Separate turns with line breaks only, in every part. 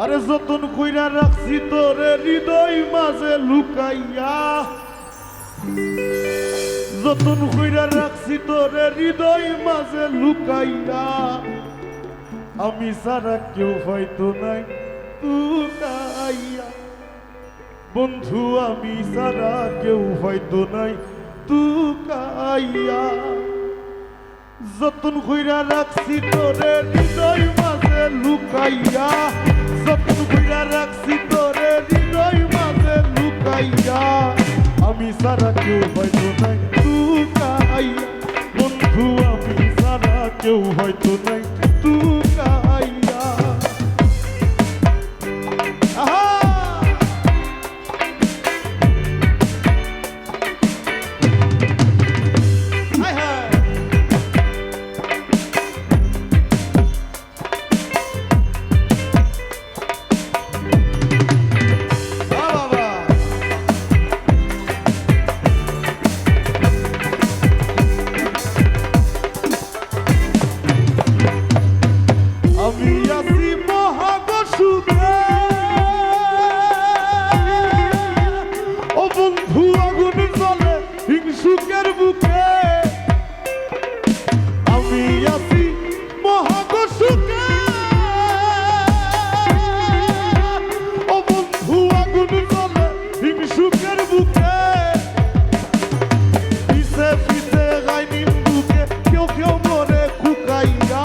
আরে যতন কইরা রাখছি তোরে হৃদয় মাঝে লুকাইয়া, যতন কইরা রাখছি তোরে হৃদয় মাঝে লুকাইয়া, আমি সারা কেউ হয়তো নাই তুকাইয়া। বন্ধু আমি সারা কেউ হয়তো নাই তুকাইয়া। যতন কইরা রাখছি তোরে হৃদয় মাঝে লুকাইয়া, যতন কইরা রাখছি তোরে হৃদয় মাঝে লুকাইয়া, আমি সারা কেউ হয়তো নাই তুকাইয়া। বন্ধু আমি সারা কেউ হয়তো নাই তুকাইয়া। আমি আছি মহাগসুখে, ও বন্ধু আগুন জ্বলে হিংসুকের বুকে। আমি আছি মহাগসুখে, ও বন্ধু আগুন জ্বলে হিংসুকের বুকে। পিছে পিছে গাই নিন্দুকে, কেউ কেউ মরে খুকাইয়া।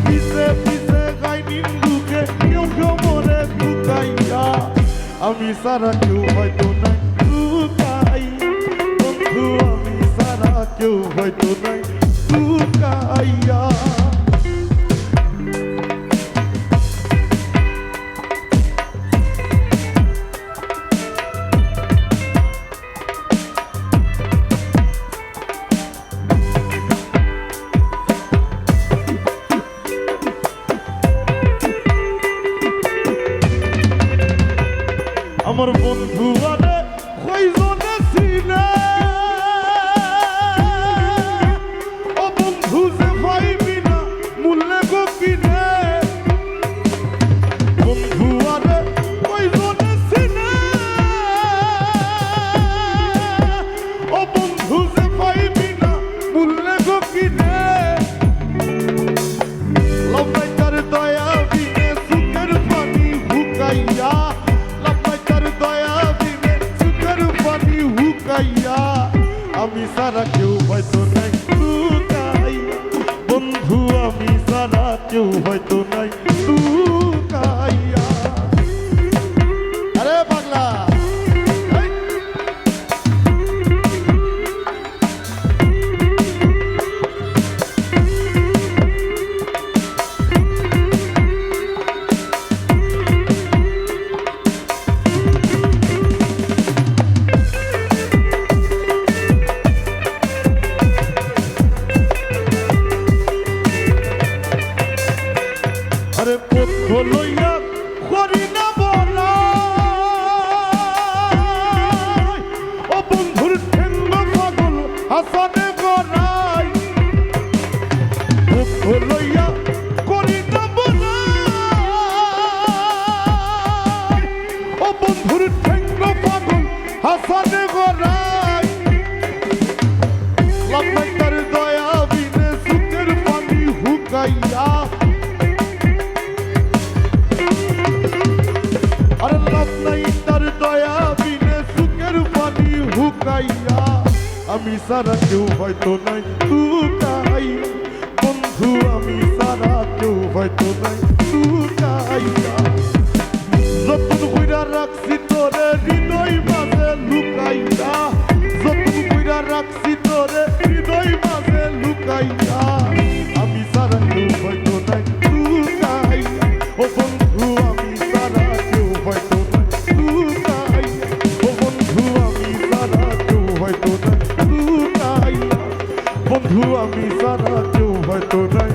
পিছে পিছে গাই নিন্দুকে, কেউ কেউ মরে লুকাইয়া, আমি সারা কেউ হয়তো নাই লুকাইয়া। বন্ধু আমি সারা কেউ হয়তো নাই লুকাইয়া। আমার বন্ধু আরে কয়জনে চিনে, ও বন্ধু যে পাইবি না মূল্যে গো কিনে। বন্ধু আরে কয়জনে চিনে, ও বন্ধু যে পাইবি না মূল্যে গো কিনে। লম্বাইকার দয়া বিনে সুখের পানি হুকাইয়া, আমি সারা কেউ হয়তো নাই লুকাইয়া। বন্ধু আমি সারা কেউ হয়তো নাই লুকাইয়া। আরে পাগলা পথ লইয়া করি না বলাই, ও বন্ধুর ঠেঙ্গ পাগল হাসানে গড়াই। পথ লইয়া করি না বলাই, ও বন্ধুর ঠেঙ্গ পাগল হাসানে গড়াই। লাম্বাইকার দয়া বিনে সুখের পানি হুকাইয়া, আরে লাভ নাই তার দয়া বিনে সুখের পানি হুকাইয়া, আমি সারা কেউ হয়তো নাই তুকাইয়া। বন্ধু আমি সারা কেউ হয়তো নাই তুকাইয়া। যতন কইরা রাখছি তোরে হৃদয় মাঝে লুকাইয়া, যতন কইরা রাখছি তোরে হৃদয় মাঝে লুকাইয়া, আমি সারা কেউ হয়তো নাই তুকাইয়া। ও বন্ধু আমি সারা কেউ হয়তো নাই তুকাইয়া। ও বন্ধু আমি সারা কেউ হয়তো নাই তুকাইয়া। বন্ধু আমি সারা কেউ হয়তো নাই